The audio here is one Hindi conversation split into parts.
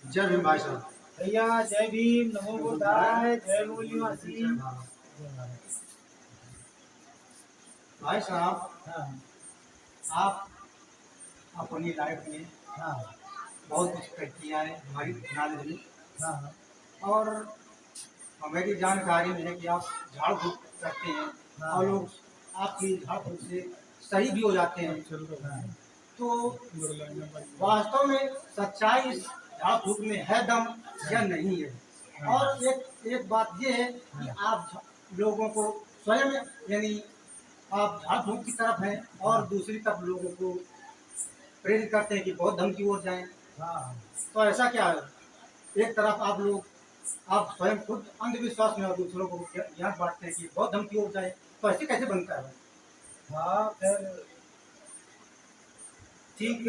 जय भीम भाई साहब। भैया जय भीम, नमो बुद्धाय, जय मूल्यवासी। भाई साहब, हाँ आप अपनी लाइफ में हाँ बहुत कुछ किया है हमारी नॉलेज में, हाँ और मेरी जानकारी में है कि आप झाड़ फूक करते हैं हाँ। और लोग आपकी झाड़ फूक से सही भी हो जाते हैं। हाँ। तो वास्तव में सच्चाई इस झाड़ फूक में है दम या नहीं है? और एक बात ये है कि आप लोगों को स्वयं यानी आप झाड़ फूक की तरफ हैं और दूसरी तरफ लोगों को प्रेरित करते हैं कि बौद्ध धर्म की ओर जाएं। हाँ। तो ऐसा क्या है? एक तरफ आप स्वयं खुद अंधविश्वास में और दूसरों को ज्ञान बांटते हैं कि बौद्ध धर्म की ओर जाए, तो ऐसे कैसे बनता है? हाँ फिर ठीक,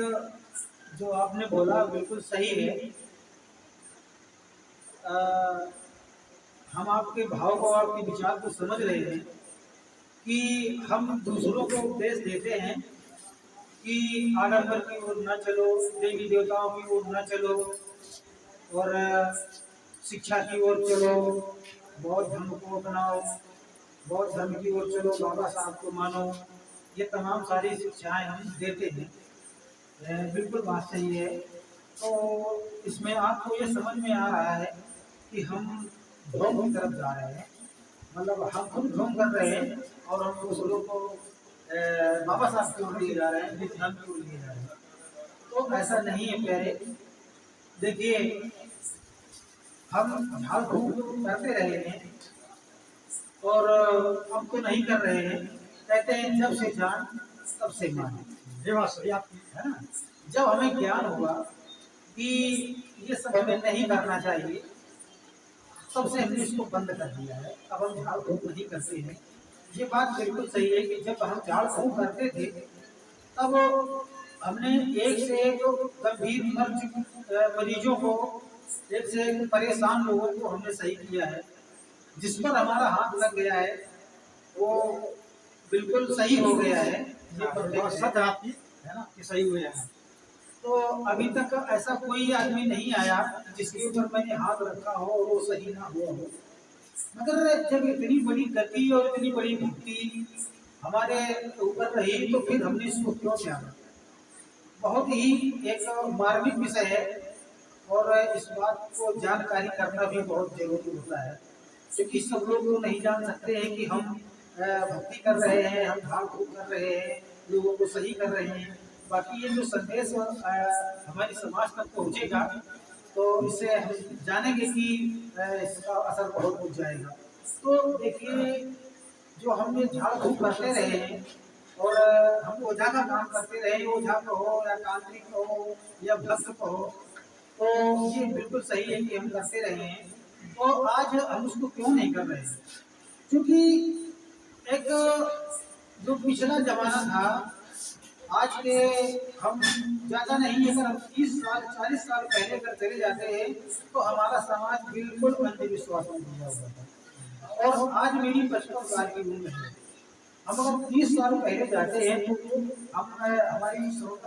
जो आपने बोला बिल्कुल सही है। हम आपके भाव को, आपके विचार को समझ रहे हैं कि हम दूसरों को उपदेश देते हैं कि आडंबर की ओर न चलो, देवी देवताओं की ओर न चलो, और शिक्षा की ओर चलो, बौद्ध धर्म को अपनाओ, बौद्ध धर्म की ओर चलो, बाबा साहब को मानो। ये तमाम सारी शिक्षाएं हम देते हैं। बिल्कुल बात सही है। तो इसमें आपको ये समझ में आ रहा है कि हम ढोंग की तरफ जा रहे हैं, मतलब हम खुद ढोंग कर रहे हैं और हम दूसरों को बाबा साहब की ओर लिए जा रहे हैं, जिस धर्म की ओर लिए जा रहे हैं। तो ऐसा नहीं है प्यारे। देखिए, हम झाड़ फूक करते रहे हैं और अब तो नहीं कर रहे हैं। कहते हैं जब से जान तब से मान। ये बात सही आपकी है ना। जब हमें ज्ञान होगा कि ये सब हमें नहीं करना चाहिए, तब से हमने इसको बंद कर दिया है। अब हम झाड़ फूक नहीं करते हैं। ये बात बिल्कुल सही है कि जब हम झाड़ फूक करते थे तब हमने एक से एक गंभीर मरीजों को, एक से एक परेशान लोगों को हमने सही किया है। जिस पर हमारा हाथ लग गया है वो बिल्कुल सही हो गया है। ये सच है आपकी, है ना कि सही हुए हैं। तो अभी तक ऐसा कोई आदमी नहीं आया जिसके ऊपर मैंने हाथ रखा हो और वो सही ना हुआ हो। मगर जब इतनी बड़ी गति और इतनी बड़ी भक्ति हमारे ऊपर रही तो फिर हमने इसको क्यों त्यागा। बहुत ही एक मार्मिक विषय है और इस बात को जानकारी करना भी बहुत जरूरी होता है, क्योंकि सब लोग तो नहीं जान सकते हैं कि हम भक्ति कर रहे हैं, हम झाड़ फूक कर रहे हैं, लोगों को सही कर रहे हैं। बाकी ये जो संदेश हमारे समाज तक पहुंचेगा तो इससे हम जानेंगे कि इसका असर बहुत हो जाएगा। तो देखिए, जो हमने झाड़ फूक करते रहे हैं और हम ओझा का काम करते रहे, ओझा कहो या तांत्रिक कहो या भक्त कहो, तो ये बिल्कुल सही है कि हम करते रहे हैं। तो आज हम उसको क्यों नहीं कर रहे हैं? क्योंकि एक जो पिछला जमाना था, आज के हम ज्यादा नहीं, अगर हम 30 साल 40 साल पहले अगर चले जाते हैं तो हमारा समाज बिल्कुल अंधविश्वास में डूबा हुआ था। और आज मेरी 55 साल की उम्र है। हम अगर 30 साल पहले जाते हैं तो हम हमारी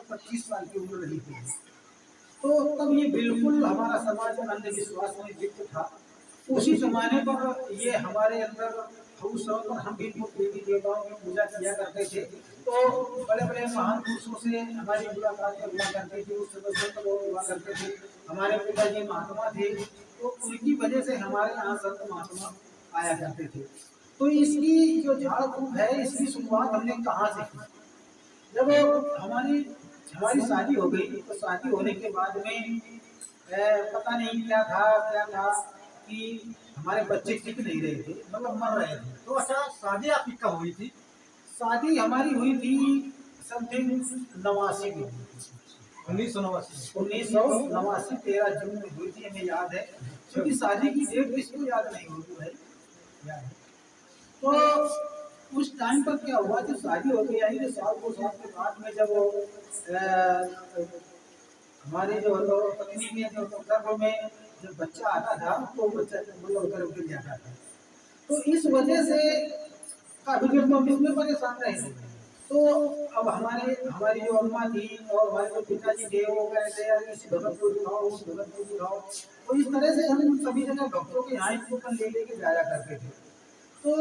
25 साल की उम्र रही थी। तो तब ये बिल्कुल हमारा समाज अंधविश्वास में लिप्त था। उसी जमाने पर ये हमारे अंदर उस समय पर हम बिल्कुल देवी देवताओं की पूजा किया करते थे। तो बड़े बड़े महान पुरुषों से हमारी मुलाकात हुआ करती थी, उस समय संत लोग हुआ करते थे, हमारे पिताजी महात्मा थे, तो उनकी वजह से हमारे यहाँ संत महात्मा आया करते थे। तो इसकी जो झाड़ फूक है, इसकी शुरुआत हमने कहाँ से की? जब हमारी हमारी शादी हो गई तो शादी होने के बाद में पता नहीं क्या था कि हमारे बच्चे टिक नहीं रहे थे, मतलब मर रहे थे। तो अच्छा, शादी आपकी कब हुई थी? शादी हमारी हुई थी समथिंग 89 में। 1989 13 जून में हुई थी, हमें याद है। क्योंकि शादी की डेट किसको याद नहीं होती भाई, याद है। तो उस टाइम पर क्या हुआ, जब शादी हो गई, यानी कि साल 2 साल के बाद में जब हमारे जो पत्नी में जो गर्भ में जब बच्चा आता था तो बच्चा मतलब गर्भ गिर जाता था। तो इस वजह से काफी देर तो हम इसमें परेशान रहे। तो अब हमारी जो अम्मा थी और हमारे जो पिताजी थे वो कह रहे थे यार इस भगत को दिखाओ, उस भगत को दिखाओ। तो इस तरह से हम सभी जगह भक्तों के यहाँ इनको ले लेके जाया करते थे। तो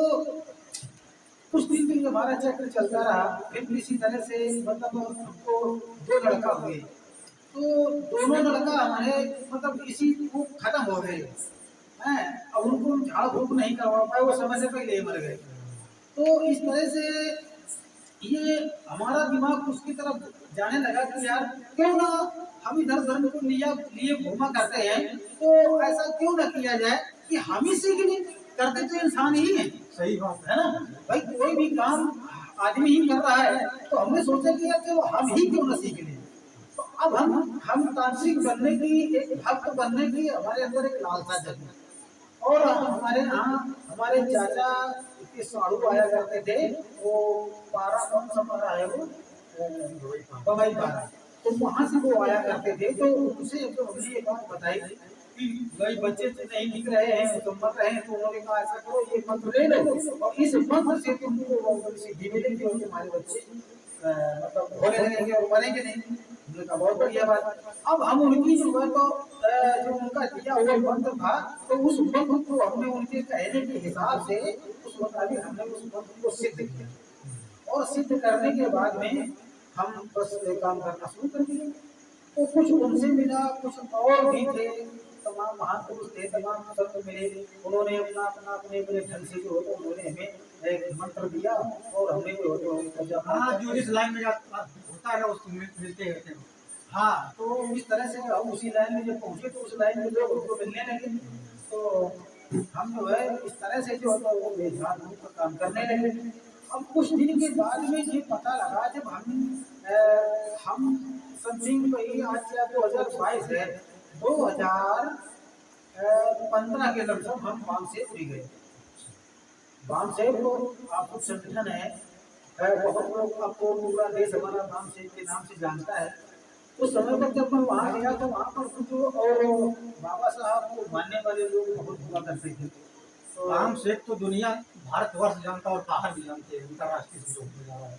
कुछ दिन के लिए हमारा चक्र चलता रहा। फिर इसी तरह से मतलब हमको दो लड़का हुए, तो दोनों लड़का हमारे मतलब इसी को खत्म हो गए हैं। अब उनको हम झाड़ फूक नहीं करवा पाए, वो समय से पहले ही मर गए। तो इस तरह से ये हमारा दिमाग उसकी तरफ जाने लगा कि यार क्यों ना हम इधर धर्म को लिए घूमा करते हैं, तो ऐसा क्यों ना किया जाए कि हम ही सीख लें। करते तो इंसान ही है, सही बात है ना भाई, कोई भी काम आदमी ही कर रहा है, तो हमने सोचा कि यार चलो हम ही क्यों ना सीख लें। तो अब हम तांत्रिक बनने की, एक भक्त बनने की हमारे अंदर एक लालसा जगी। और हमारे यहाँ हमारे चाचा के साड़ू आया करते थे, वो पारा कौन सा पारा है वो बम्बई पारा, तो वहां से वो आया करते थे। तो उनसे तो हमने ये बात बताई कि भाई बच्चे से नहीं दिख रहे हैं तो मर रहे हैं, तो उन्होंने कहा ऐसा करो ये मंत्र ले लो और इस मंत्र से तुमको सिद्धि मिलेगी और तुम्हारे बच्चे मतलब होने लगेंगे और मरेंगे नहीं। हमने कहा बहुत बढ़िया बात। अब हम उनकी जो है तो जो उनका दिया हुआ मंत्र था, तो उस मंत्र को हमने उनके कहने के हिसाब से उस मुताबिक हमने उस मंत्र को सिद्ध किया। और सिद्ध करने के बाद में हम बस काम करना शुरू कर दिए। तो कुछ उनसे मिला, कुछ और भी थे, तमाम महापुरुष थे, तमाम संत मिले। उन्होंने अपना अपना अपने अपने ढंग से जो होता उन्होंने हमें एक मंत्र दिया और हमने जो होता हाँ, जो इस लाइन में होता है उसको मिलते रहते हैं। हाँ, तो इस तरह से हम उसी लाइन में जब पहुंचे तो उस लाइन में लोग हमको मिलने लगे। तो हम जो है इस तरह से जो होता वो बेजार रूप का काम करने लगे। अब कुछ दिन के बाद में ये पता लगा जब हम समथिंग वही आज से 2022 है, 2015 के लगभग हम बामसेपुरी गए। बामसेप को आपको संगठन है, बहुत लोग आपको पूरा देश हमारा बामसेप के नाम से जानता है। उस समय पर जब मैं वहाँ गया तो वहाँ पर कुछ और बाबा साहब को मानने वाले लोग बहुत हुआ करते थे। तो राम शेख तो दुनिया भारतवर्ष जानता और बाहर भी जानते हैं, अंतर्राष्ट्रीय से लोग जा रहा है।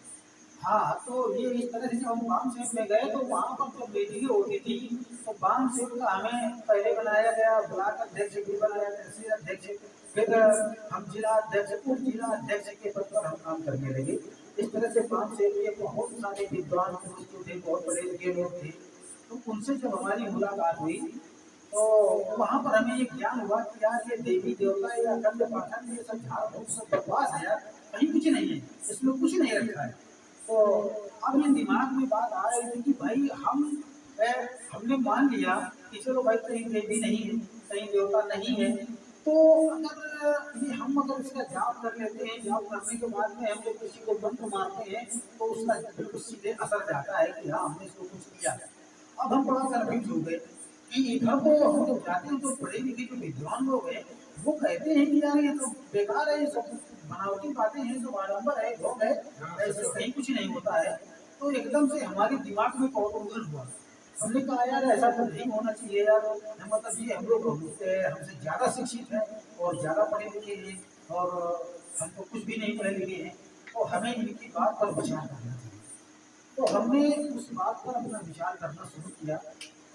हाँ, तो ये इस तरह से जब हम बाम सेठ में गए तो वहाँ पर जब मीटिंग होती थी तो बाम सेठ का हमें पहले बनाया गया, ब्लॉक अध्यक्ष भी बनाया, तहसील अध्यक्ष, फिर हम जिला अध्यक्ष, उप जिला अध्यक्ष के पद पर हम काम करने लगे। इस तरह से बाम सेठ के बहुत सारे विद्वान पुरुष थे, बहुत बड़े बड़े लोग थे। तो उनसे जब हमारी मुलाकात हुई तो वहाँ पर हमें ये ज्ञान हुआ कि यार ये देवी देवता या अखंड पाठन ये सब झाड़ फूक सब बकवास है यार, कहीं कुछ नहीं है, इसमें कुछ नहीं रखा है। तो अब ये दिमाग में बात आ रही थी कि भाई हमने मान लिया कि चलो भाई कहीं देवी नहीं है, कहीं देवता नहीं है, तो अगर ये हम अगर इसका जाप कर लेते हैं, जाप करने के बाद में हम जब किसी को मंत्र मारते हैं तो उसका बिल्कुल सीधे असर जाता है कि हाँ हमने इसको कुछ किया। अब हम बड़ा कन्फ्यूज हो गए कि इधर तो हम जब जाते हैं तो पढ़े लिखे जो विद्वान लोग हैं वो कहते हैं कि यार ये तो बेकार है, ये सब बनावटी बातें हैं, सब आडम्बर है, ढोंग है, ऐसे कहीं कुछ नहीं होता है। तो एकदम से हमारे दिमाग में कौतूहल हुआ। हमने कहा यार ऐसा तो नहीं होना चाहिए यार, मतलब ये हम लोग हमसे ज़्यादा शिक्षित हैं और ज़्यादा पढ़े लिखे हैं और हम तो कुछ भी नहीं पढ़े लिखे हैं, तो हमें इनकी बात पर विचार करना चाहिए। तो हमने उस बात पर अपना विचार करना शुरू किया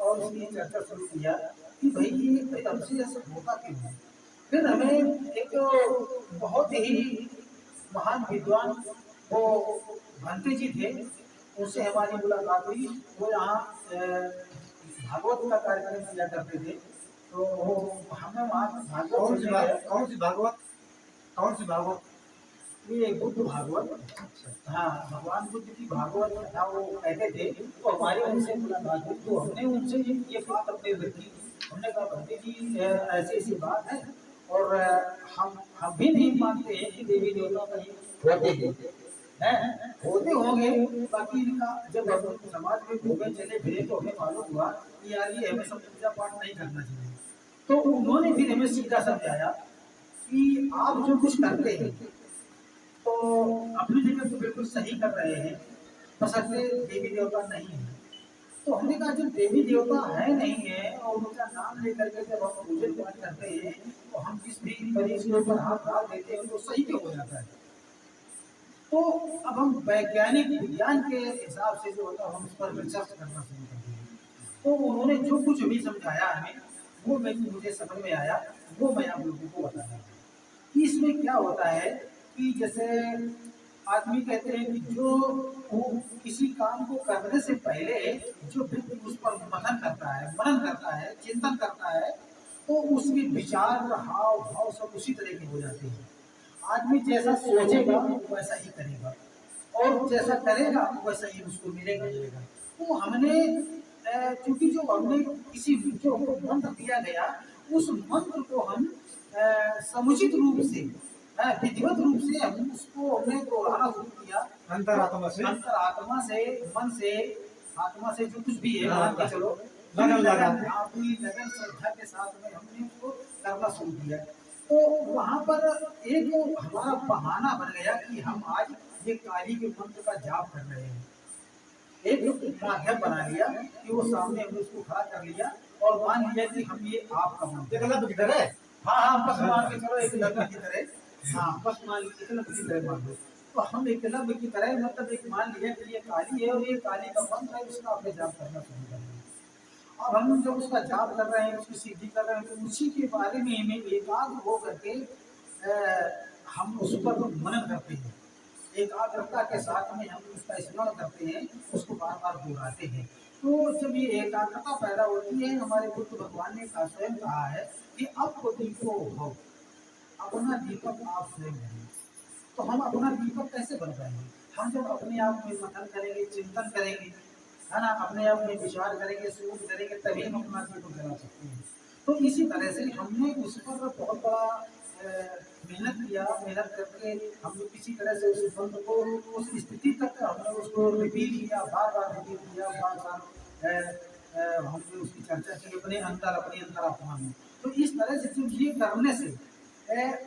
और उसकी चर्चा शुरू किया कि भाई ये हमसे ऐसा होता क्यों है। फिर हमें एक बहुत ही महान विद्वान वो भंते जी थे, उनसे हमारी मुलाकात हुई। वो यहाँ भागवत का कार्यक्रम किया करते थे, तो वो हमें वहाँ कौन सी भागवत कौन सी भागवत, कौन सी भागवत? ये बुद्ध भागवत, हाँ भगवान बुद्ध की भागवत कथा वो कहते थे। तो हमारी उनसे मुलाकात हुई तो हमने उनसे ये बात अपने रखी। हमने कहा भंते जी ऐसी ऐसी बात है और हम भी नहीं मानते हैं कि देवी देवता कहीं होते होंगे। बाकी इनका जब हम समाज में घूमे चले फिरे तो हमें मालूम हुआ कि यार ये हमें सब पूजा पाठ नहीं करना चाहिए। तो उन्होंने फिर हमें सीधा समझाया कि आप जो कुछ करते हैं तो अपनी जगह तो बिल्कुल सही कर रहे हैं, बशर्ते देवी देवता नहीं है। तो हमने कहा जब देवी देवता है नहीं है और उनका नाम लेकर के जब हम पूजन पाठ करते हैं तो हम जिस भी मरीज के ऊपर हाथ डाल देते हैं तो सही क्यों हो जाता है। तो अब हम वैज्ञानिक विज्ञान के हिसाब से जो होता है हम उस पर रिसर्च करना शुरू करते हैं। तो उन्होंने जो कुछ भी समझाया हमें वो मुझे समझ में आया, वो मैं आप लोगों को बता रहा हूँ कि इसमें क्या होता है कि जैसे आदमी कहते हैं कि जो वो किसी काम को करने से पहले जो व्यक्ति उस पर मनन करता है, चिंतन करता है, तो उसके विचार, हाव भाव सब उसी तरह के हो जाते हैं। आदमी जैसा सोचेगा वैसा ही करेगा और जैसा करेगा वैसा ही उसको मिलेगा। तो हमने क्योंकि जो हमने किसी जो मंत्र दिया गया उस मंत्र को हम समुचित रूप से, विधिवत रूप से हम उसको हमने दोहराना शुरू किया अंतरात्मा से, मन से, आत्मा से जो कुछ भी है मान के चलो अपनी लगन श्रद्धा के साथ में हमने उसको करना शुरू किया। तो वहाँ पर एक हमारा बहाना बन गया कि हम आज ये काली के मंत्र का जाप कर रहे हैं। एक माध्यम बना लिया कि वो सामने हमने उसको खड़ा कर लिया और मान लिया कि हम ये आपका मंत्र एकलव्य की तरह। हाँ बस मान के चलो एकलव्य की तरह, हाँ बस मान एकलव्य की तरह मान लो। तो हम एकलव्य की तरह मतलब एक मान लिया कि ये काली है और ये काली का मंत्र है, उसका आपने जाप करना शुरू कर दिया। अब हम जब उसका जाप कर रहे हैं, उसकी सिद्धि कर रहे हैं, तो उसी के बारे में हमें एकाग्र हो करके हम उस पर मनन करते हैं, एकाग्रता के साथ में हम उसका स्मरण करते हैं, उसको बार बार दोहराते हैं। तो जब ये एकाग्रता पैदा होती है, हमारे बुद्ध भगवान ने स्वयं कहा है कि अब को दीपो भव, अपना दीपक आप स्वयं हैं। तो हम अपना दीपक कैसे बन पाएंगे? हम जब अपने आप में मनन करेंगे, चिंतन करेंगे, है ना, अपने आप में विचार करेंगे, सोच करेंगे, तभी हम अपना दीपक जला सकते हैं। तो इसी तरह से हमने उस पर बहुत बड़ा मेहनत किया, मेहनत करके हमने किसी तरह से उस मंत्र को उस स्थिति तक हमने उसको रिपीट किया, बार बार रिपीट किया, बार बार हमने उसकी चर्चा की अपने अंतरात्मा में। तो इस तरह से जब ये करने से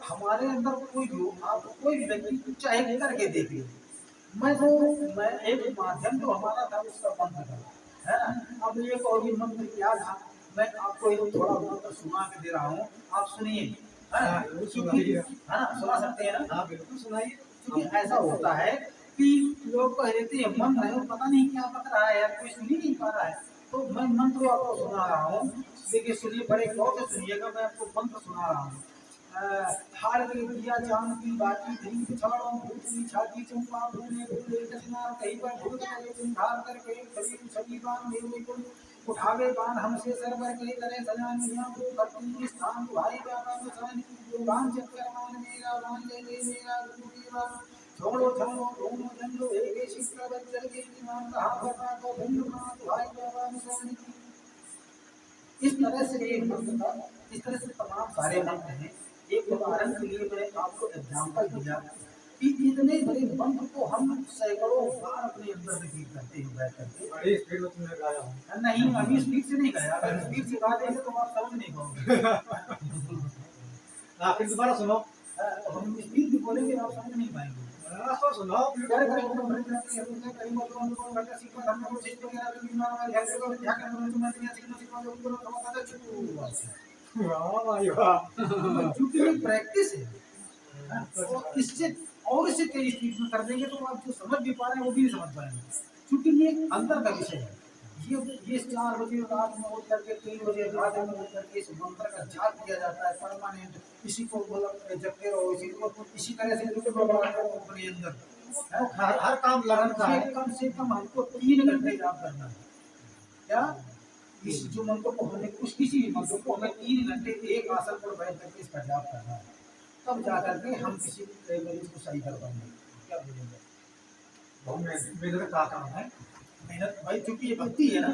हमारे अंदर कोई भी आप कोई भी व्यक्ति चाहे करके देख ले, मैं एक माध्यम तो हमारा था उसका मंत्र था, है ना। अब एक और भी मंत्र क्या था, मैं आपको एक थोड़ा मंत्र सुना के दे रहा हूँ, आप सुनिए, है ना, सुना सकते हैं ना? हाँ बिल्कुल सुनाइए। क्योंकि ऐसा होता है कि लोग कह देते हैं मंत्र है, पता नहीं क्या बता रहा है यार, कोई सुन ही नहीं पा रहा है। तो मैं मंत्र आपको सुना रहा हूँ, देखिए सुनिए, बड़े गौर से सुनिएगा, मैं आपको मंत्र सुना रहा हूँ। हार के दिया चांद की बाती धरी छाड़ों भूतनी छाती चंपा भूले भूले कृष्णा कहीं पर भूत करे चिंधार करके कभी छवि बाण मेरे को उठावे बाण हमसे सरवर के करे सजान मियां को करती स्थान भाई बाबा मसान की बाण चक्कर मान मेरा बाण ले ले मेरा गुरु बाण छोड़ो छोड़ो दोनों जंगलो एक शिष्य बच्चर के नाम कहा बता को भिन्न बाण भाई बाबा मसान की। इस तरह से ये मंत्र था, इस तरह से तमाम सारे मंत्र हैं। एक उदाहरण के लिए मैंने आपको एग्जाम्पल दिया कि इतने बड़े मंत्र को हम सैकड़ों बार अपने अंदर रिपीट करते हैं बैठ करके। बड़ी स्पीड में तुमने गाया हो। नहीं, अभी स्पीड से नहीं गाया, अगर स्पीड से गा देंगे तो आप समझ नहीं पाओगे। फिर दोबारा सुनो। हम स्पीड भी बोलेंगे आप समझ नहीं पाएंगे। तो सुनाओ क्योंकि ये प्रैक्टिस है, तो इससे और इससे तेज स्पीड में कर देंगे तो आप जो समझ भी पा रहे हैं वो भी नहीं समझ पाएंगे, क्योंकि ये अंदर का विषय है। ये 4 बजे रात में उठ करके 3 बजे रात में उठ करके इस मंत्र का जाप किया जाता है परमानेंट। इसी को मतलब जपते रहो, इसी तरह से अपने अंदर हर काम लगता है। कम से कम हमको 3 घंटे जाप करना है। क्या इस जो मंत्र को हमने किसी भी मंत्र को हमें 3 घंटे एक आसन पर बैठ करके इसका जाप करना है, तब जा करके हम किसी मरीज को सही कर पाएंगे। क्या बोलेंगे? बहुत मेहनत का काम है। मेहनत भाई, क्योंकि ये भक्ति है ना,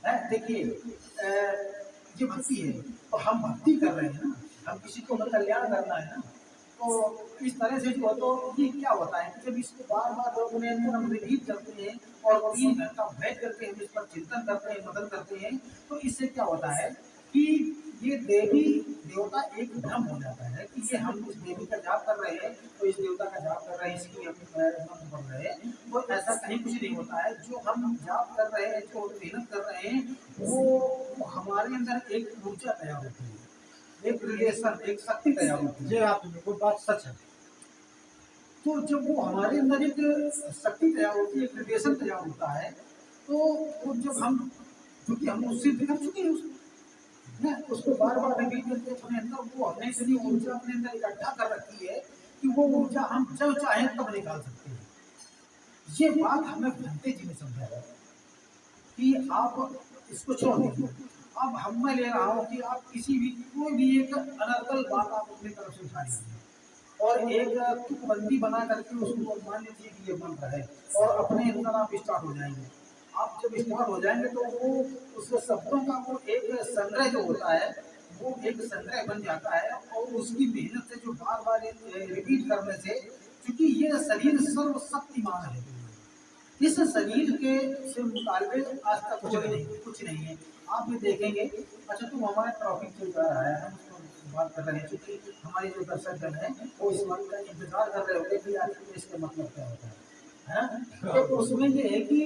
है देखिए ये भक्ति है, तो हम भक्ति कर रहे हैं ना, हम किसी को कल्याण करना है ना। तो इस तरह से जो तो ये क्या होता है कि जब इसको बार बार अपने अंदर हम रिपीट करते हैं और 3 घंटा बैठ करके हम इस पर चिंतन करते हैं, मदन करते हैं, तो इससे क्या होता है कि ये देवी देवता एक भ्रम हो जाता है कि ये हम इस देवी का जाप कर रहे हैं, तो इस देवता का जाप कर रहे हैं, इसकी हम मंत्र पढ़ रहे हैं। तो ऐसा कहीं कुछ नहीं होता है। जो हम जाप कर रहे हैं, जो मेहनत कर रहे हैं, वो हमारे अंदर एक ऊर्जा तैयार होती है, एक रिलेशन, एक शक्ति तैयार होती है। ये आप बिल्कुल बात सच है। तो जब वो हमारे अंदर एक शक्ति तैयार होती है, एक रेडिएशन तैयार होता है, तो वो जब हम, क्योंकि हम उससे कर चुके हैं उसको, ना उसको बार बार रिपीट करके अपने अंदर वो हमने इतनी ऊर्जा अपने अंदर इकट्ठा कर रखी है कि वो ऊर्जा हम जब चाहें तब निकाल सकते हैं। ये बात हमें भंते जी ने समझाया कि आप इसको छोड़ दीजिए। अब हम मैं ले रहा हूँ कि आप किसी भी कोई भी एक अनर्गल बात आप अपनी तरफ से उठा लीजिए और एक तुकबंदी बना करके उसको मान लीजिए कि ये मंत्र है और अपने अंदर आप स्टार्ट हो जाएंगे। आप जब स्टार्ट हो जाएंगे तो वो उसके शब्दों का वो एक संग्रह जो होता है वो एक संग्रह बन जाता है और उसकी मेहनत से जो बार बार रिपीट करने से, क्योंकि ये शरीर सर्वशक्तिमान है, इस शरीर के से मुकाबले आज तक कुछ नहीं है। आप ये देखेंगे, अच्छा तुम हमारा टॉपिक चल रहा है, हम उसको बात कर रहे हैं, क्योंकि हमारे जो दर्शक जन है वो इस बात का इंतजार कर रहे होते कि आखिर इसका मतलब क्या होता है ना। तो उसमें ये है कि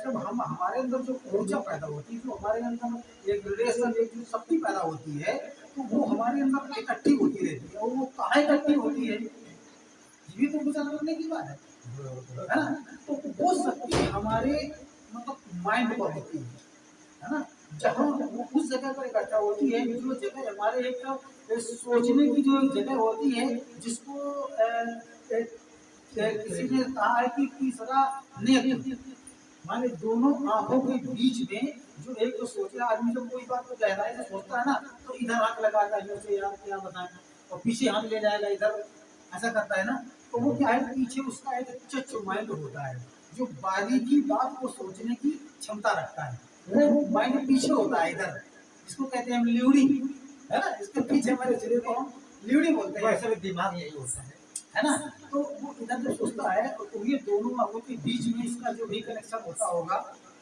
जब हम हमारे अंदर जो ऊर्जा पैदा होती है, जो हमारे अंदर एक रिलेशन, एक जो शक्ति पैदा होती है, तो वो हमारे अंदर इकट्ठी होती रहती है। और वो कहाँ इकट्ठी होती है, ये तो विचार करने की बात है ना। तो वो शक्ति हमारे मतलब माइंड पर होती है ना, जहाँ वो उस जगह पर इकट्ठा होती है, जो जगह हमारे एक सोचने की जो जगह होती है, जिसको किसी ने कहा है कि तीसरा नेत्र, माने दोनों आंखों के बीच में जो एक जो सोचे आदमी जब कोई बात को गहराई से सोचता है ना, तो इधर आंख लगाता है जैसे यार क्या बताएं, और पीछे हाथ ले जाएगा इधर, ऐसा करता है ना। तो वो क्या है, पीछे उसका एक चचु माइंड होता है जो बारीकी बात को सोचने की क्षमता रखता है, वो माइंड पीछे होता है इधर, जिसको कहते हैं हम ल्यूड़ी, है ना। इसके पीछे हमारे शरीर को हम ल्यूड़ी बोलते हैं, वैसे भी दिमाग यही होता है ना। तो वो इधर जो सोचता है तो ये दोनों आंखों के बीच में इसका जो भी कनेक्शन होता होगा,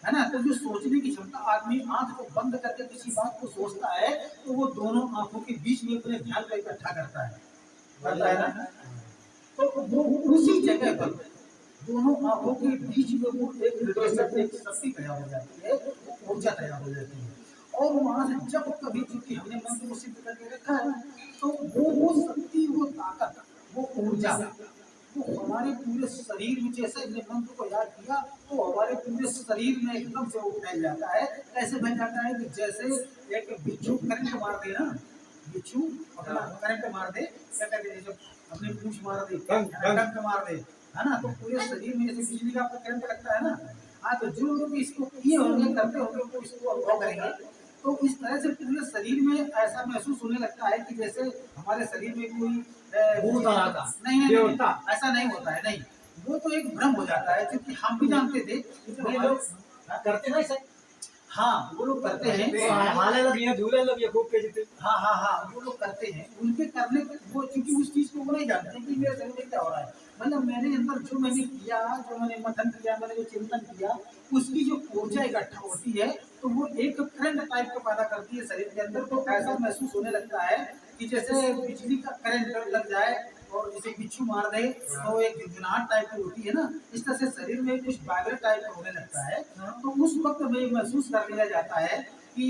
है ना। तो जो सोचने की क्षमता, आदमी आंख को बंद करके किसी बात को सोचता है तो वो दोनों आंखों के बीच में अपने ध्यान को इकट्ठा करता है ना। तो वो उसी जगह पर दोनों आंखों के बीच में वो एक रिलेशन, एक शक्ति तैयार हो जाती है, ऊर्जा तैयार हो जाती है। और वहां से जब कभी, चूंकि हमने मंत्र को सिद्ध करके रखा है, तो वो शक्ति, वो ताकत, वो ऊर्जा, वो हमारे पूरे शरीर में, जैसे हमने मंत्र को याद किया तो हमारे पूरे शरीर में एकदम से वो फैल जाता है। ऐसे बन जाता है कि जैसे एक बिच्छू करंट मार दे ना, बिच्छू अपना करंट मार दे, क्या कहते हैं जब अपनी पूंछ मार दे, करंट मार दे, है ना। तो पूरे शरीर में जैसे बिजली का आपको करंट लगता है ना। हाँ, तो जो लोग इसको किए होंगे, करते होंगे, वो इसको अनुभव करेंगे। तो इस तरह से पूरे शरीर में ऐसा महसूस होने लगता है कि जैसे हमारे शरीर में कोई नहीं, ऐसा नहीं होता है, नहीं। वो तो एक भ्रम हो जाता है, क्योंकि हम भी जानते थे लोग करते ना इसे। हाँ, वो लोग करते हैं, हाले लगी है, झूले लगी है खूब के जितने। हाँ, वो लोग करते हैं। उनके करने वो, क्योंकि उस चीज को वो नहीं जानते कि मेरे शरीर में क्या हो रहा है। मतलब मेरे अंदर जो मैंने किया, जो मैंने मंथन किया, मैंने जो चिंतन किया, उसकी जो ऊर्जा इकट्ठा होती है तो वो एक करंट टाइप का पैदा करती है शरीर के अंदर। तो ऐसा महसूस होने लगता है कि जैसे बिजली का करंट लग जाए और जैसे बिच्छू मार दे तो एक झुंझुनाहट टाइप की होती है ना, इस तरह से शरीर में कुछ वाइब्रेट टाइप का होने लगता है। तो उस वक्त में महसूस कर लिया जाता है कि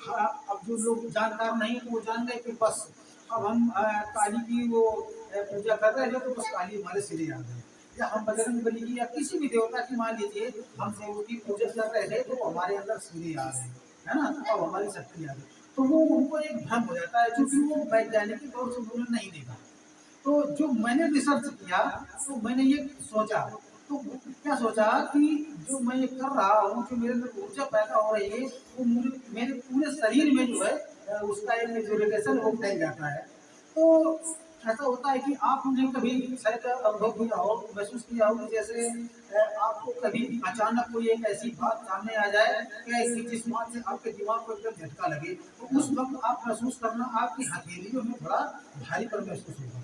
अब जो लोग जानकार नहीं तो वो जान गए कि बस अब हम काली की वो पूजा कर रहे हैं, तो बस काली हमारे सिरे आ गए, या हम बजरंग बली की या किसी भी देवता की मान लीजिए हमसे उसकी पूजा कर रहे थे तो हमारे अंदर सिरे आ गए, है ना, तो अब हमारी शक्ति आ गई। तो वो उनको एक भ्रम हो जाता है, क्योंकि वो वैज्ञानिक तौर से उन्होंने नहीं देखा। तो जो मैंने रिसर्च किया तो मैंने ये सोचा, तो क्या सोचा कि जो मैं ये कर रहा हूँ, जो मेरे अंदर ऊर्जा पैदा हो रही है, वो मेरे पूरे शरीर में जो है उसका एक जो रिलेशन वो फैल जाता है। तो ऐसा होता है कि आपने कभी शायद अनुभव किया हो, महसूस किया हो कि जैसे आपको कभी अचानक कोई एक ऐसी बात सामने आ जाए कि जिस बात से आपके दिमाग को एकदम झटका लगे, तो उस वक्त आप महसूस करना आपकी हथेलियों में थोड़ा भारीपन महसूस होगा,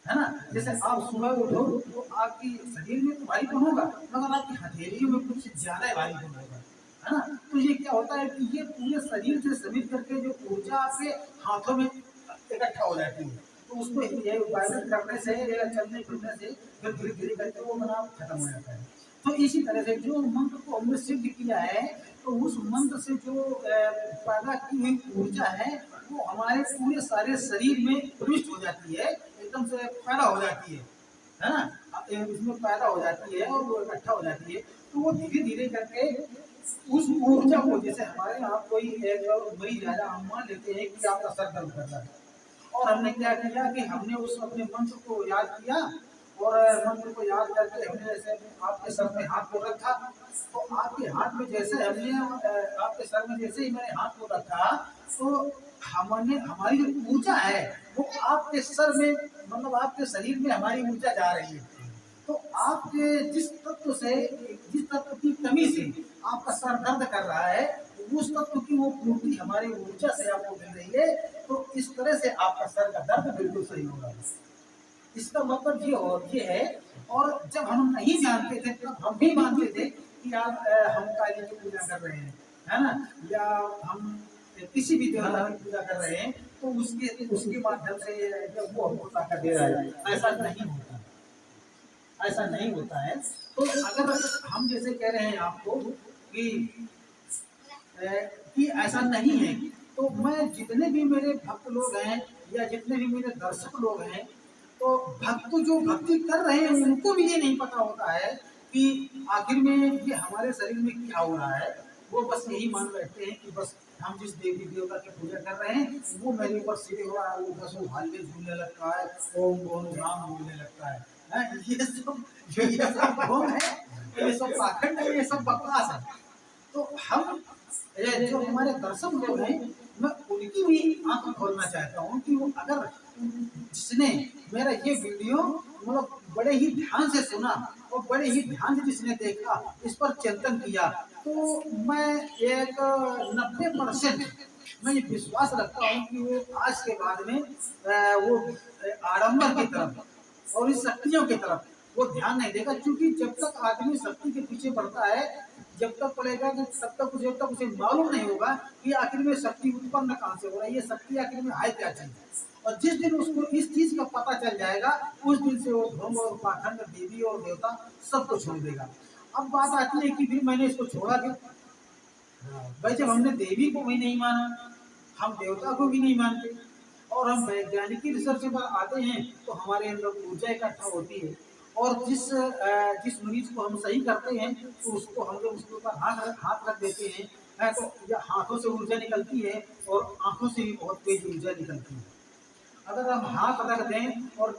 है ना। जैसे आप सुबह उठो तो आपकी शरीर में तो भारीपन होगा, मगर आपकी हथेलियों में कुछ ज्यादा भारीपन होगा, है ना। तो ये क्या होता है कि ये पूरे शरीर से समित करके जो ऊर्जा आपके हाथों में इकट्ठा हो जाती है, तो उसको ये वायरस करने से या चलने फिरने से फिर धीरे धीरे करके वो बना खत्म हो जाता है। तो इसी तरह से जो मंत्र को हमने सिद्ध किया है, तो उस मंत्र से जो पैदा की हुई ऊर्जा है वो हमारे पूरे सारे शरीर में प्रविष्ट हो जाती है, एकदम से पैदा हो जाती है है ना, इसमें पैदा हो जाती है और वो इकट्ठा हो जाती है, तो वो धीरे धीरे करके उस ऊर्जा को, जैसे हमारे यहाँ कोई एक मरीज आया, हम मान लेते हैं कि आपका सर दर्द कर रहा है, और हमने क्या किया कि हमने उस अपने मंत्र को याद किया, और मंत्र को याद करके हमने जैसे आपके सर में हाथ को रखा, तो आपके हाथ में जैसे हमने आपके सर में जैसे ही मैंने हाथ को रखा, तो हमने हमारी जो ऊर्जा है वो आपके सर में, मतलब आपके शरीर में हमारी ऊर्जा जा रही है। तो आपके जिस तत्व की कमी से आपका सर दर्द कर रहा है, उस तत्व की वो पूर्ति हमारी ऊर्जा से आपको मिल रही है, तो इस तरह से आपका सर का दर्द बिल्कुल सही होगा। इसका मतलब ये है। और जब हम नहीं जानते थे तब हम भी मानते थे कि आप हम काली की पूजा कर रहे हैं, है ना, या हम किसी भी देवता की पूजा कर रहे हैं, तो उसके माध्यम से वो हमको ताकत दे रहा है। ऐसा नहीं होता, ऐसा नहीं होता है। तो अगर हम जैसे कह रहे हैं आपको कि ऐसा नहीं है, तो मैं जितने भी मेरे भक्त लोग हैं या जितने भी मेरे दर्शक लोग हैं, तो भक्त जो भक्ति कर रहे हैं उनको भी ये नहीं पता होता है कि आखिर में ये हमारे शरीर में क्या हो रहा है। वो बस यही मान बैठते हैं कि बस हम जिस देवी देवता की पूजा कर रहे हैं वो मेरे ऊपर सीधे हो रहा है, वो बस वो हाल में झूलने लगता है, ओम ओम राम बोलने लगता है। ये सब ढोंग है, ये सब पाखंड है, ये सब बकवास है। तो हम जो हमारे दर्शक लोग हैं, मैं उनकी भी आंख खोलना चाहता हूँ कि वो अगर जिसने मेरा ये वीडियो मतलब बड़े ही ध्यान से सुना और बड़े ही ध्यान से जिसने देखा, इस पर चिंतन किया, तो मैं एक 90% मैं ये विश्वास रखता हूँ कि वो आज के बाद में वो आडंबर की तरफ और इस शक्तियों की तरफ वो ध्यान नहीं देगा। क्योंकि जब तक आदमी शक्ति के पीछे बढ़ता है, जब तक पड़ेगा कि जब तक उसे मालूम नहीं होगा कि आखिर में शक्ति उत्पन्न कहाँ से हो रहा है, ये शक्ति आखिर में है क्या चीज। और जिस दिन उसको इस चीज का पता चल जाएगा, उस दिन से वो धर्म और पाखंड, देवी और देवता सबको छोड़ देगा। अब बात आती है कि फिर मैंने इसको छोड़ा क्यों? भाई जब हमने देवी को भी नहीं माना, हम देवता को भी नहीं मानते, और हम वैज्ञानिक रिसर्च पर आते हैं, तो हमारे अंदर ऊर्जा इकट्ठा होती है, और जिस मरीज को हम सही करते हैं, तो उसको हम जब उसके ऊपर हाथ रख देते हैं, तो या हाथों से ऊर्जा निकलती है और आंखों से भी बहुत तेज ऊर्जा निकलती है। अगर हम हाथ रख दें और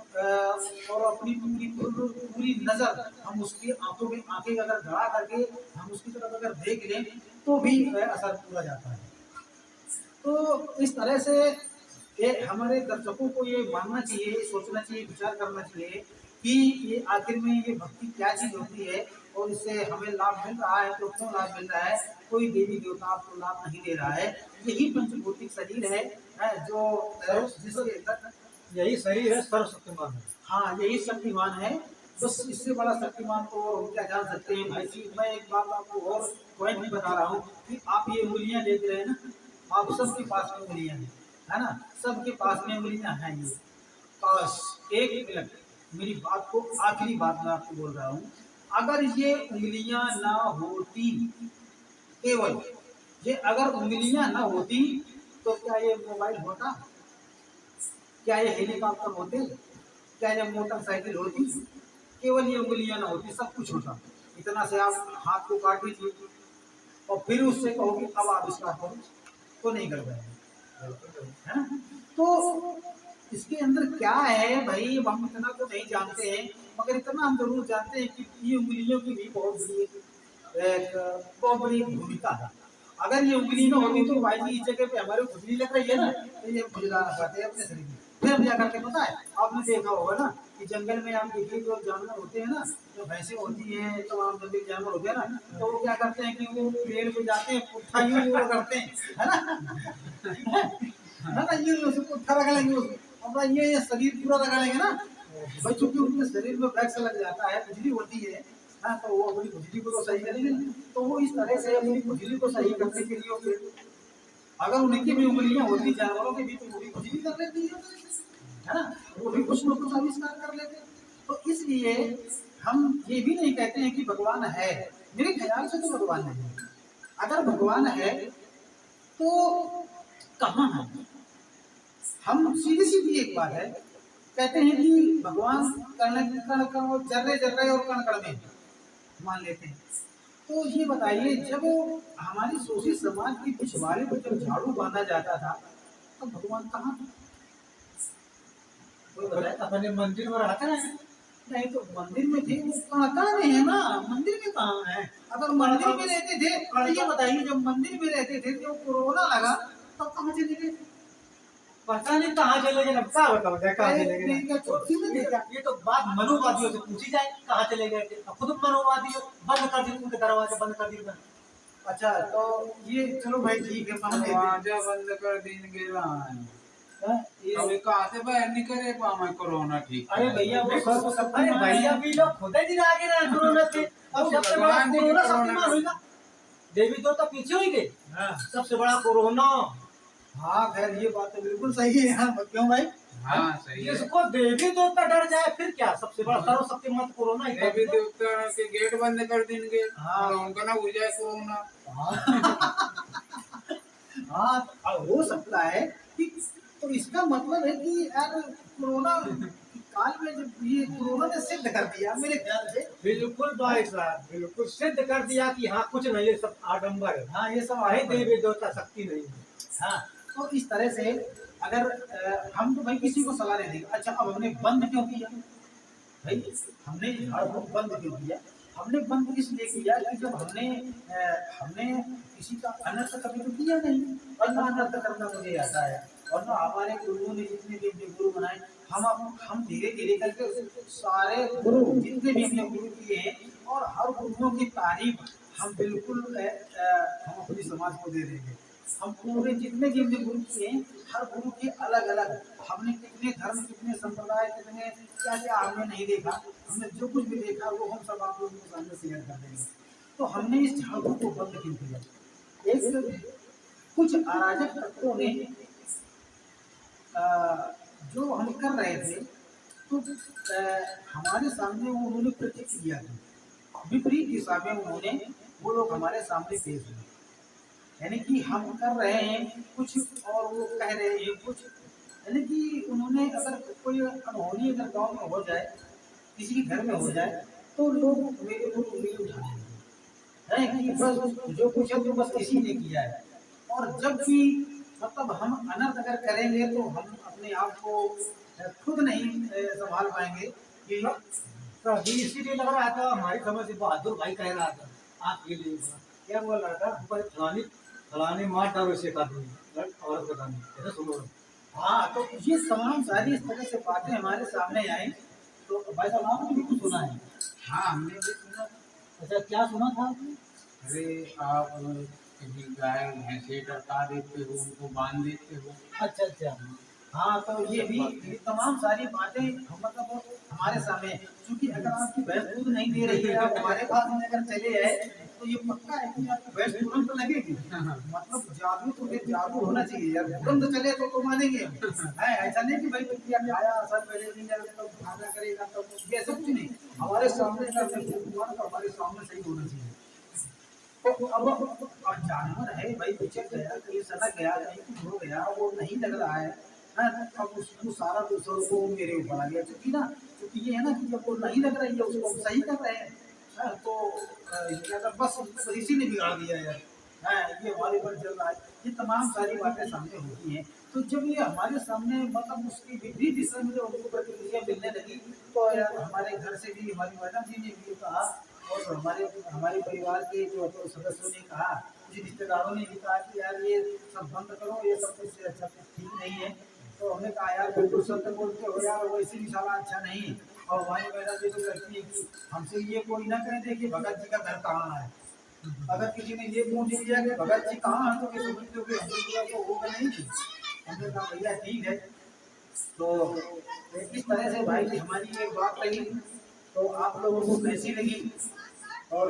अपनी पूरी नजर हम उसकी आंखें अगर गड़ा करके हम उसकी तरफ अगर देख लें, तो भी असर पूरा जाता है। तो इस तरह से ये हमारे दर्शकों को ये मानना चाहिए, सोचना चाहिए, विचार करना चाहिए कि ये आखिर में ये भक्ति क्या चीज होती है, और इससे हमें लाभ मिल रहा है तो क्यों लाभ मिल रहा है। कोई देवी देवता आपको लाभ नहीं दे रहा है, यही पंचभौतिक शरीर है जो जिसके अंदर यही शरीर है, सर्वशक्तिमान है। हाँ, यही शक्तिमान है। बस इससे बड़ा शक्तिमान तो और क्या जान सकते हैं भाई जी। मैं एक बात आपको और पॉइंट भी बता रहा हूँ कि आप ये उंगलियां देख रहे हैं ना, आप सबके पास में उंगलियां हैं, है ना, सबके पास में उंगलियां हैं। ये बस एक मिनट, मेरी बात को आखिरी बात मैं आपको बोल रहा हूँ। अगर ये उंगलियां ना होती, केवल ये अगर उंगलियां ना होती, तो क्या ये मोबाइल होता, क्या ये हेलीकॉप्टर होते, क्या ये मोटरसाइकिल होती? केवल ये उंगलियां ना होती, सब कुछ होता। इतना से आप हाथ को काट दीजिए और फिर उससे कहो कि अब आविष्कार करो, तो नहीं कर पाएंगे, है ना। तो इसके अंदर क्या है भाई, हम इतना तो नहीं जानते हैं, मगर इतना हम जरूर जानते हैं कि ये उंगलियों की भी बहुत बड़ी भूमिका है। अगर ये उंगली ना होती तो भाई जी इस जगह पे हमारे खुजली लग रही है ना, तो ये खुजला ना पाते अपने शरीर में। फिर हम क्या करते पता है, आपने देखा होगा ना कि जंगल में आप देखिए जो जानवर होते हैं ना, जो भैंसे होती हैं, तमाम जंगली जानवर होते हैं ना, तो वो क्या करते हैं कि वो पेड़ पे जाते हैं, पुट्ठा यूं करते हैं, है ना, है ना, ये उसको पुट्ठा रख लेंगे, अपना ये शरीर पूरा लगा लेंगे ना भाई, चूंकि उनके शरीर में वैक्स लग जाता है, खुजली होती है, हाँ, तो वो अपनी खुजली को तो सही करेंगे। तो वो इस तरह से अपनी खुजली को सही करने के लिए अगर उनकी भी उंगलियां होती जानवरों के भी, तो वो भी खुजली कर लेती है ना, वो भी कुछ न कुछ आविष्कार कर लेते। तो इसलिए हम ये भी नहीं कहते हैं कि भगवान है, मेरे ख्याल से तो भगवान नहीं है। अगर भगवान है तो कहाँ है? हम सीधी सीधी एक बात है, कहते हैं कि भगवान कण कण जर्रे जर्रे और कण कण में मान लेते हैं। तो ये बताइए, जब हमारी शोषित समाज के पिछवाड़े पर जब झाड़ू बांधा जाता था तो भगवान कहाँ था? कोई बताए? अपने मंदिर में रहते हैं। नहीं तो मंदिर में थे, वो कण में है ना, मंदिर में कहाँ है? अगर मंदिर में रहते थे तो ये बताइए, जब मंदिर में रहते थे जब कोरोना लगा तब कहाँ चले गए? पता नहीं कहाँ चले गए, अब क्या बताओ कहाँ चले गए। देखा, चौथी में देखा। ये तो बात मनुवादियों से पूछी जाए कहाँ चले गए थे। अब खुद मनुवादी बंद कर दिए, उनके दरवाजे बंद कर दिए। अच्छा, तो ये चलो भाई ठीक है, मान लेते हैं। दरवाजा बंद कर देंगे हाँ, ये अभी कहाँ से बाहर निकले पावे कोरोना ठीक अरे भैया वो सब अरे भैया भी लोग खुद ही आगे रहे कोरोना से। अब सबसे बड़ा भगवान जी की कोरोना कोरोना शक्तिमान हुई ना, देवी देवता पीछे ही गए। हाँ सबसे बड़ा कोरोना। हाँ, खैर ये बात तो बिल्कुल सही है। हाँ, क्यों भाई? हाँ सही है। जिसको देवी देवता डर जाए फिर क्या, सबसे बड़ा सर्वशक्तिमान कोरोना ही था। देवी देवता के गेट बंद कर देंगे हाँ। और उनका ना हो जाए कोरोना। हाँ, अब हो सकता है कि, तो इसका मतलब है कि यार कोरोना काल में जब ये कोरोना ने सिद्ध कर दिया मेरे ख्याल से। बिल्कुल भाई साहब, बिल्कुल सिद्ध कर दिया कि हाँ कुछ नहीं, ये सब आडंबर है। हाँ, ये सब है आए देवी देवता शक्ति नहीं है। हाँ, तो इस तरह से अगर हम तो भाई किसी को सलाह नहीं देंगे। अच्छा, अब हमने बंद क्यों किया भाई? हमने झाड़ फूक बंद क्यों किया? हमने बंद इसलिए किया कि जब हमने किसी का अनर्थ कभी तो किया नहीं, और ना अनर्थ करना मुझे आता है। और ना हमारे गुरुओं ने जितने भी अपने गुरु बनाए, हम धीरे धीरे करके सारे गुरु जितने भी हमने गुरु किए हैं, और हर गुरुओं की तारीफ हम बिल्कुल हम अपनी समाज को दे देंगे। हम पूरे जितने भी हमने गुरु किए हैं, हर गुरु के अलग अलग, हमने कितने धर्म, कितने संप्रदाय, कितने क्या क्या हमने नहीं देखा। हमने जो कुछ भी देखा वो हम सब आप लोगों के सामने शेयर कर देंगे। तो हमने इस झाड़ू को बंद क्यों किया? एक कुछ अराजक तत्वों ने जो हम कर रहे थे, तो हमारे सामने उन्होंने प्रतिक्रिया दी, विपरीत दिशा में उन्होंने वो लोग हमारे सामने पेश हुए। यानी कि हम कर रहे हैं कुछ और वो कह रहे हैं कुछ। यानी कि उन्होंने, अगर कोई अनहोनी अगर गांव में हो जाए, किसी के घर में हो जाए, तो लोग मेरे को उंगली उठाने हैं कि बस जो कुछ है तो बस इसी ने किया है। और जब भी मतलब हम अनर्थ अगर करेंगे तो हम अपने आप को खुद नहीं संभाल पाएंगे। कि तो अभी इसीलिए लग रहा था, हमारी समझ से बहादुर भाई कह रहा था, आप ये लिए क्या बोल रहा था, फलानी फलानी मार डालो इसे एक आदमी औरत बतानी ऐसा सुनो। हाँ, तो ये तमाम सारी इस तरह से बातें हमारे सामने आई। तो भाई साहब आपने भी कुछ सुना है? हाँ हमने भी सुना। अच्छा, क्या सुना था आपने? अरे आप कभी गाय भैंसे टटा देते हो, उनको बांध देते हो। अच्छा अच्छा, हाँ, तो ये तमाम सारी बातें हम मतलब हमारे सामने, क्योंकि अगर आपकी भैंस दूध नहीं दे रही है, आप हमारे पास में अगर चले आए, तो ये पक्का है कि आपकी भैंस तुरंत लगेगी। मतलब जादू तो फिर जादू होना चाहिए यार, तुरंत चले तो मानेंगे हम। है ऐसा नहीं कि भाई क्या खाया असर पहले दिन तो खाना करेगा, तो ये सब कुछ नहीं। हमारे सामने तो हमारे सामने सही होना चाहिए। तो अब जानवर है भाई, बिछड़ गया, कहीं सड़क गया, कहीं कुछ हो गया, वो नहीं लग रहा है। हाँ, अब उसको सारा दूसरों को मेरे ऊपर आ गया, क्योंकि ये है ना कि जब वो नहीं लग रही है उसको हम सही कर रहे हैं। हाँ, तो क्या कर, बस इसी ने बिगाड़ दिया यार। हाँ, ये हमारे ऊपर चल रहा है। ये तमाम सारी बातें सामने होती हैं। तो जब ये हमारे सामने मतलब उसकी विपरीत दिशा में जब उनको प्रतिक्रिया मिलने लगी, तो यार हमारे घर से भी हमारी मैडम जी ने भी कहा, और हमारे परिवार के जो सदस्यों ने कहा, कुछ रिश्तेदारों ने भी कहा कि यार ये सब बंद करो, ये सब कुछ अच्छा ठीक नहीं है। तो हमने कहा यार बिल्कुल सत्य बोलते हो यार, वैसे भी साला अच्छा नहीं है। और हमारी मैडम जी तो कहती है कि हमसे ये कोई ना कह दे कि भगत जी का घर कहाँ है। अगर किसी ने ये पूछ लिया कि भगत जी कहाँ है, तो ये समझते हो कि हम तो होगा नहीं थी। हमने कहा भैया ठीक है। तो इस तरह से भाई हमारी एक बात रही, तो आप लोगों को कैसी लगी? और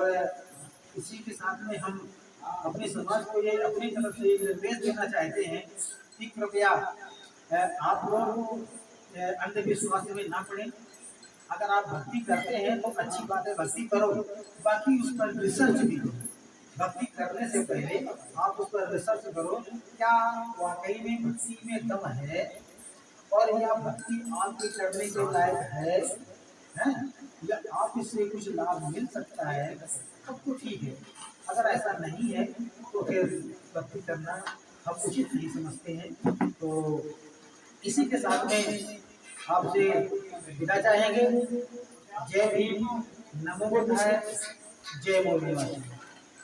इसी के साथ में हम अपने समाज को ये अपनी तरफ से एक निर्देश देना चाहते हैं कि कृपया आप लोग अंधविश्वास में ना पड़े। अगर आप भक्ति करते हैं तो अच्छी बात है, भक्ति करो, बाकी उस पर रिसर्च भी करो। भक्ति करने से पहले आप उस पर रिसर्च करो, क्या वाकई में भक्ति में दम है, और यह भक्ति आपके करने के लायक है या आप इससे कुछ लाभ मिल सकता है, तब तो ठीक है। अगर ऐसा नहीं है तो फिर भक्ति करना हम उचित नहीं समझते हैं। तो इसी के साथ में आपसे विदा चाहेंगे। जय भीम, नमो बुद्धाय, जय मौर्य।